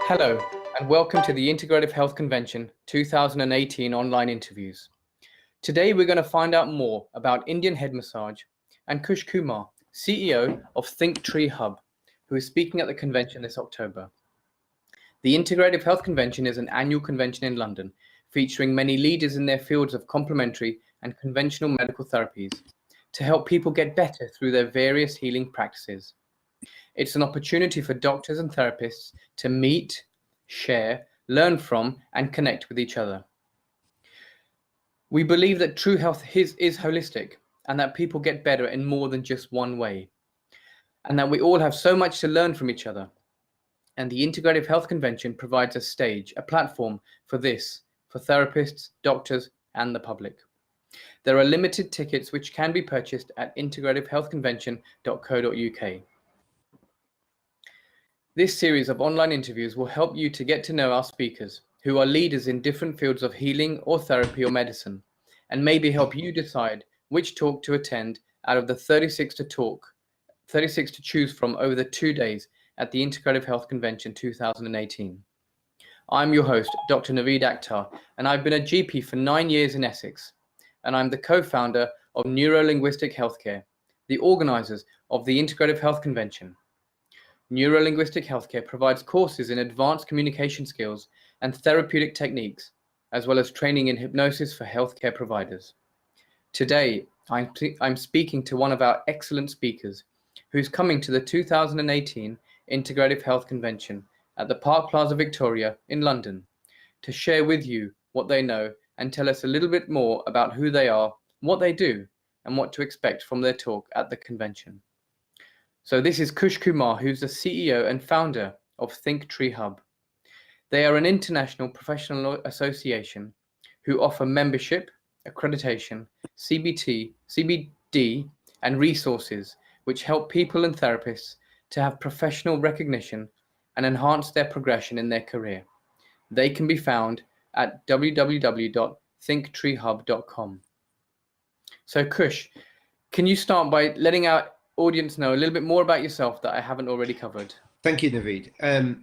Hello, and welcome to the Integrative Health Convention 2018 online interviews. Today we're going to find out more about Indian head massage and Kush Kumar, CEO of Thinktree Hub, who is speaking at the convention this October. The Integrative Health Convention is an annual convention in London, featuring many leaders in their fields of complementary and conventional medical therapies to help people get better through their various healing practices. It's an opportunity for doctors and therapists to meet, share, learn from, and connect with each other. We believe that true health is holistic and that people get better in more than just one way, and that we all have so much to learn from each other. And the Integrative Health Convention provides a stage, a platform for this, for therapists, doctors, and the public. There are limited tickets which can be purchased at integrativehealthconvention.co.uk. This series of online interviews will help you to get to know our speakers, who are leaders in different fields of healing or therapy or medicine, and maybe help you decide which talk to attend out of the 36 to choose from over the 2 days at the Integrative Health Convention 2018. I'm your host, Dr. Naveed Akhtar, and I've been a GP for 9 years in Essex, and I'm the co-founder of Neurolinguistic Healthcare, the organisers of the Integrative Health Convention. Neurolinguistic Healthcare provides courses in advanced communication skills and therapeutic techniques, as well as training in hypnosis for healthcare providers. Today, I'm speaking to one of our excellent speakers, who's coming to the 2018 Integrative Health Convention at the Park Plaza Victoria in London, to share with you what they know and tell us a little bit more about who they are, what they do, and what to expect from their talk at the convention. So this is Kush Kumar, who's the CEO and founder of Thinktree Hub. They are an international professional association who offer membership, accreditation, CBD, and resources which help people and therapists to have professional recognition and enhance their progression in their career. They can be found at www.thinktreehub.com. So Kush, can you start by letting our audience know a little bit more about yourself that I haven't already covered? Thank you, Naveed. A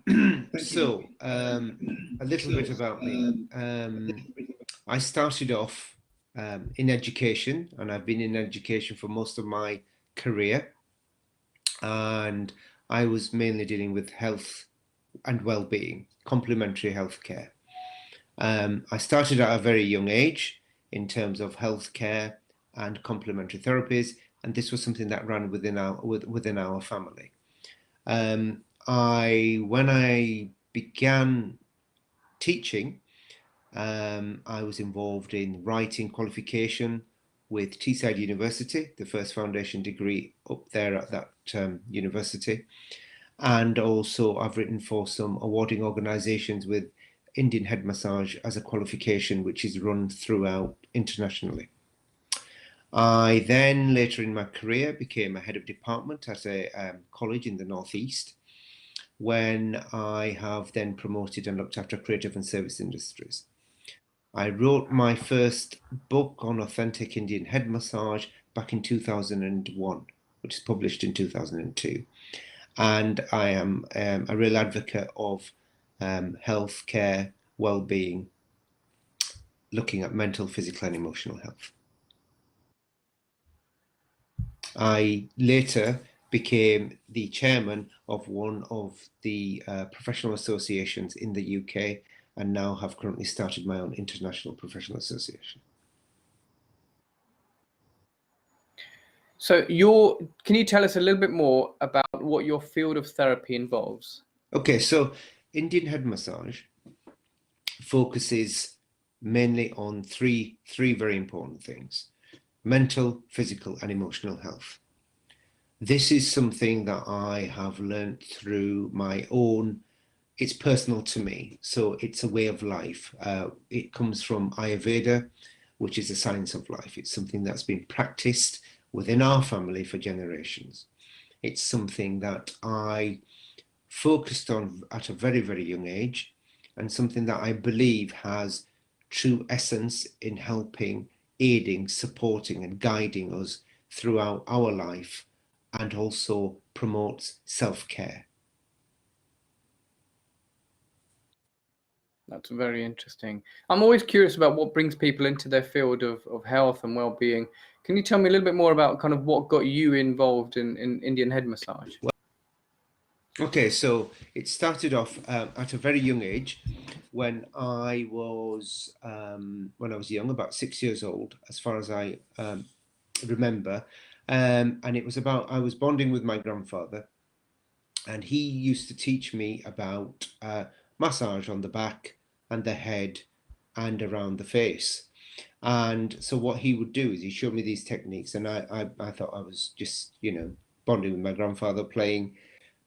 little bit about me. I started off in education, and I've been in education for most of my career. And I was mainly dealing with health and well-being, complementary healthcare. I started at a very young age in terms of healthcare and complementary therapies, and this was something that ran within our family. When I began teaching, I was involved in writing qualification with Teesside University, the first foundation degree up there at that university. And also I've written for some awarding organisations with Indian head massage as a qualification, which is run throughout internationally. I then later in my career became a head of department at a college in the Northeast, when I have then promoted and looked after creative and service industries. I wrote my first book on authentic Indian head massage back in 2001, which is published in 2002. And I am a real advocate of healthcare, well-being, looking at mental, physical and emotional health. I later became the chairman of one of the professional associations in the UK, and now have currently started my own international professional association. So can you tell us a little bit more about what your field of therapy involves? Okay, so Indian head massage focuses mainly on three very important things: mental, physical and emotional health. This is something that I have learned through my own, it's personal to me, so it's a way of life. It comes from Ayurveda, which is a science of life. It's something that's been practiced within our family for generations. It's something that I focused on at a very, very young age, and something that I believe has true essence in helping, aiding, supporting and guiding us throughout our life, and also promotes self-care. That's very interesting. I'm always curious about what brings people into their field of health and well-being. Can you tell me a little bit more about kind of what got you involved in Indian head massage? Okay, so it started off at a very young age when I was young, about 6 years old, as far as I remember, and it was about I was bonding with my grandfather, and he used to teach me about massage on the back and the head and around the face. And so what he would do is he showed me these techniques, and I thought I was just, bonding with my grandfather playing.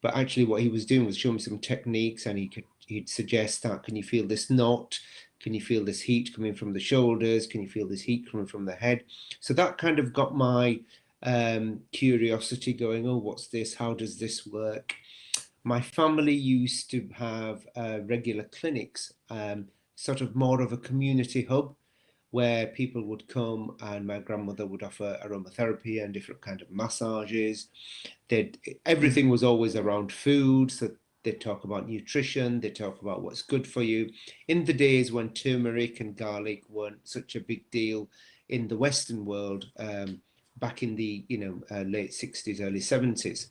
But actually what he was doing was showing me some techniques, and he'd suggest that, can you feel this knot? Can you feel this heat coming from the shoulders? Can you feel this heat coming from the head? So that kind of got my curiosity going. Oh, what's this? How does this work? My family used to have regular clinics, sort of more of a community hub where people would come, and my grandmother would offer aromatherapy and different kind of massages. Everything was always around food, so they'd talk about nutrition, they'd talk about what's good for you. In the days when turmeric and garlic weren't such a big deal in the Western world, back in the late 60s, early 70s.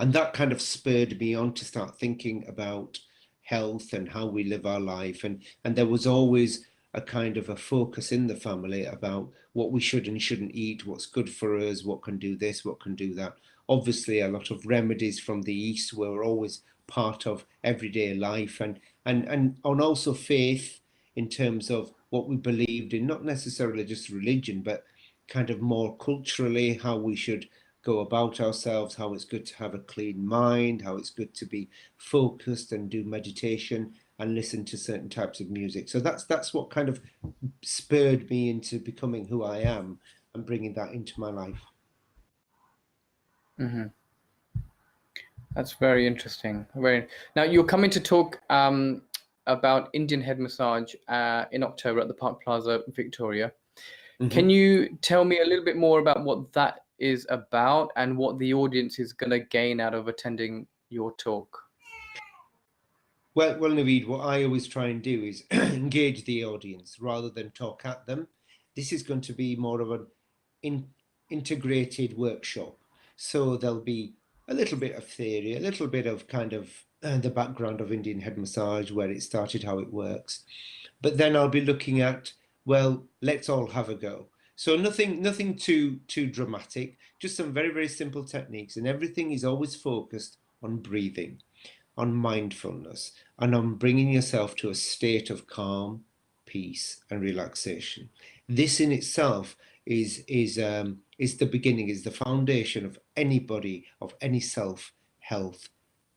And that kind of spurred me on to start thinking about health and how we live our life. And there was always a kind of a focus in the family about what we should and shouldn't eat, what's good for us, what can do this, what can do that. Obviously, a lot of remedies from the East were always part of everyday life, and also faith in terms of what we believed in, not necessarily just religion, but kind of more culturally, how we should go about ourselves, how it's good to have a clean mind, how it's good to be focused and do meditation and listen to certain types of music. So that's what kind of spurred me into becoming who I am and bringing that into my life. Mm-hmm. That's very interesting. Now you're coming to talk about Indian head massage in October at the Park Plaza, Victoria. Mm-hmm. Can you tell me a little bit more about what that is about and what the audience is going to gain out of attending your talk? Well, Naveed, what I always try and do is engage the audience rather than talk at them. This is going to be more of an integrated workshop. So there'll be a little bit of theory, a little bit of kind of the background of Indian head massage, where it started, how it works. But then I'll be looking at, well, let's all have a go. So nothing too dramatic, just some very, very simple techniques, and everything is always focused on breathing, on mindfulness, and on bringing yourself to a state of calm, peace, and relaxation. This in itself is the beginning, is the foundation of anybody, of any health,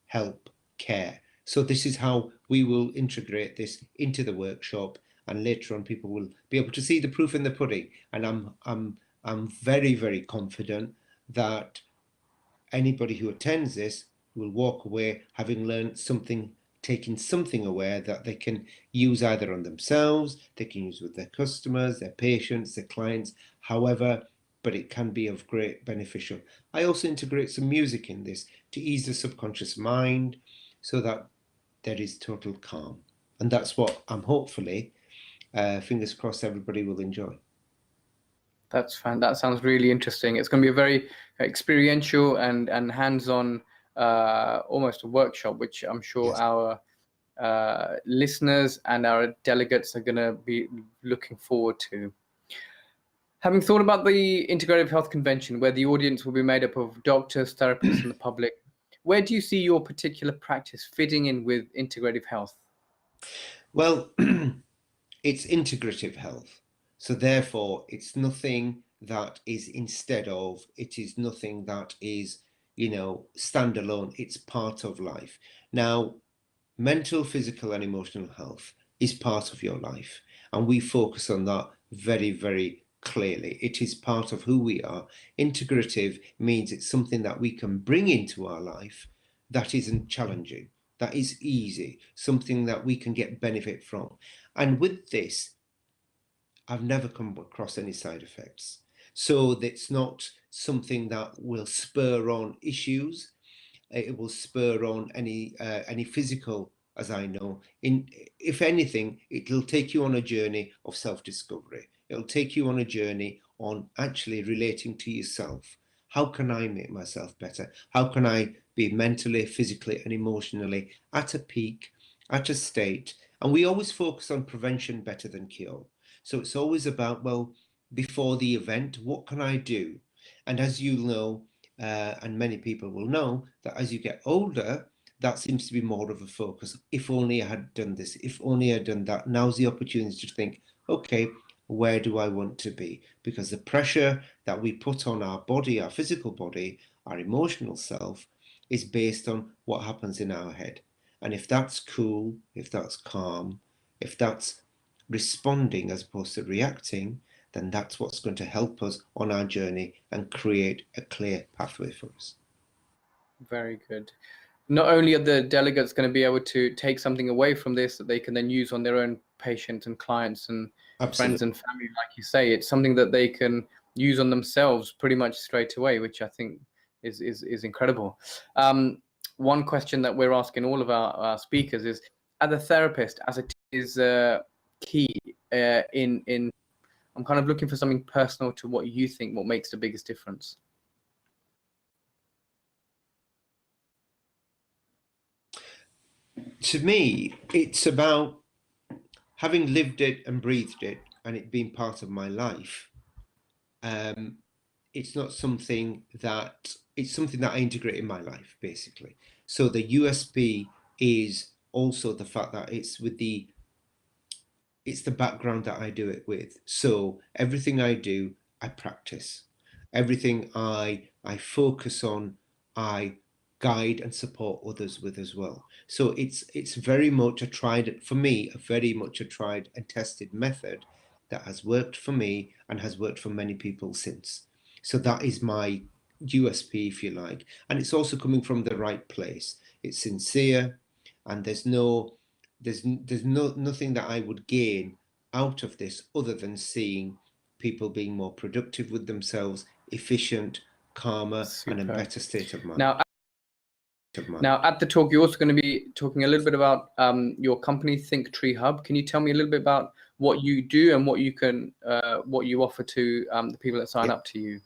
help, care. So this is how we will integrate this into the workshop, and later on people will be able to see the proof in the pudding. And I'm very, very confident that anybody who attends this will walk away having learned something, taking something away that they can use either on themselves, they can use with their customers, their patients, their clients, however, but it can be of great beneficial. I also integrate some music in this to ease the subconscious mind so that there is total calm. And that's what I'm hopefully, fingers crossed, everybody will enjoy. That's fun. That sounds really interesting. It's going to be a very experiential and hands-on, almost a workshop, which I'm sure Yes. our listeners and our delegates are going to be looking forward to. Having thought about the Integrative Health Convention, where the audience will be made up of doctors, therapists, and the public, where do you see your particular practice fitting in with integrative health? Well, it's integrative health. So therefore, it's nothing that is instead of, it is nothing that is, standalone. It's part of life. Now, mental, physical, and emotional health is part of your life. And we focus on that very, very clearly. It is part of who we are. Integrative means it's something that we can bring into our life that isn't challenging, that is easy, something that we can get benefit from. And with this, I've never come across any side effects. So it's not something that will spur on issues. It will spur on any physical as I know. If anything, it'll take you on a journey of self-discovery. It'll take you on a journey on actually relating to yourself. How can I make myself better? How can I be mentally, physically, and emotionally at a peak, at a state? And we always focus on prevention better than cure. So it's always about, well, before the event, what can I do? And as you know, and many people will know, that as you get older, that seems to be more of a focus. If only I had done this, if only I'd done that. Now's the opportunity to think, okay, where do I want to be? Because the pressure that we put on our body, our physical body, our emotional self, is based on what happens in our head. And if that's cool, if that's calm, if that's responding as opposed to reacting, then that's what's going to help us on our journey and create a clear pathway for us. Very good. Not only are the delegates going to be able to take something away from this that they can then use on their own patients and clients and friends and family, like you say, it's something that they can use on themselves pretty much straight away, which I think is incredible. One question that we're asking all of our speakers is, as a therapist, as it is key in I'm kind of looking for something personal to what you think, what makes the biggest difference. To me, it's about having lived it and breathed it and it being part of my life. It's not something that, it's something that I integrate in my life, basically. So the USB is also the fact that it's the background that I do it with. So everything I do, I practice. Everything I focus on, I guide and support others with as well. So it's very much for me, very much a tried and tested method that has worked for me and has worked for many people since. So that is my USP, if you like. And it's also coming from the right place. It's sincere, and there's nothing that I would gain out of this other than seeing people being more productive with themselves, efficient, calmer, and in a better state of mind. Now, at the talk, you're also going to be talking a little bit about your company, Thinktree Hub. Can you tell me a little bit about what you do and what you offer to the people that sign up to you?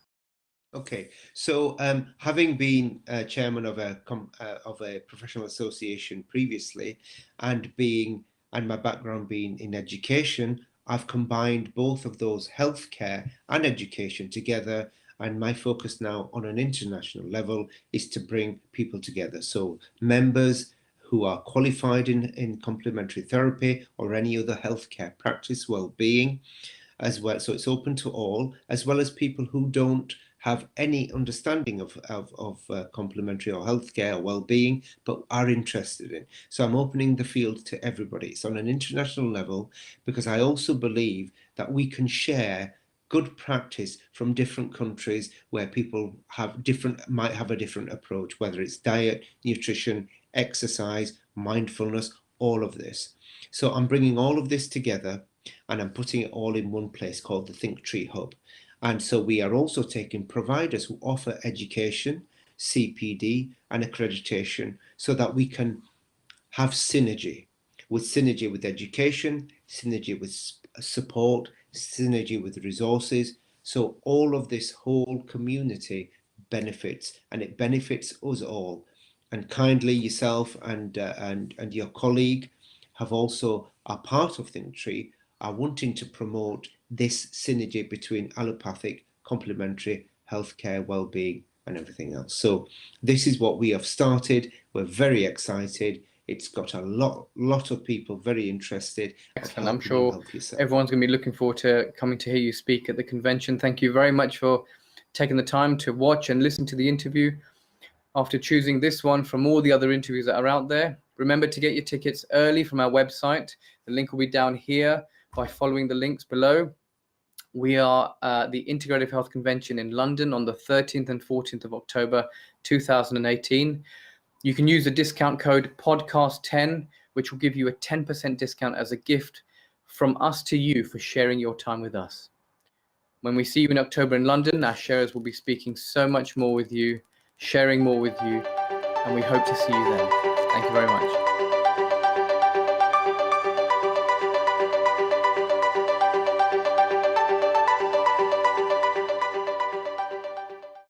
Okay, so having been chairman of a professional association previously, and my background being in education, I've combined both of those, healthcare and education, together. And my focus now on an international level is to bring people together. So members who are qualified in complementary therapy or any other healthcare practice, well-being as well. So it's open to all, as well as people who don't have any understanding of complementary or healthcare or well-being, but are interested in. So I'm opening the field to everybody. It's on an international level, because I also believe that we can share good practice from different countries where people might have a different approach, whether it's diet, nutrition, exercise, mindfulness, all of this. So I'm bringing all of this together, and I'm putting it all in one place called the Thinktree Hub. And so we are also taking providers who offer education, CPD, and accreditation, so that we can have synergy with education, synergy with support, synergy with resources. So all of this whole community benefits, and it benefits us all. And kindly, yourself and your colleague are part of Thinktree, are wanting to promote this synergy between allopathic, complementary, healthcare, well-being, and everything else. So this is what we have started. We're very excited. It's got a lot of people very interested. Excellent. I'm sure everyone's going to be looking forward to coming to hear you speak at the convention. Thank you very much for taking the time to watch and listen to the interview. After choosing this one from all the other interviews that are out there, remember to get your tickets early from our website. The link will be down here by following the links below. We are the Integrative Health Convention in London on the 13th and 14th of October 2018. You can use the discount code podcast10, which will give you a 10% discount as a gift from us to you for sharing your time with us. When we see you in October in London, our sharers will be speaking so much more with you, sharing more with you, and we hope to see you then. Thank you very much.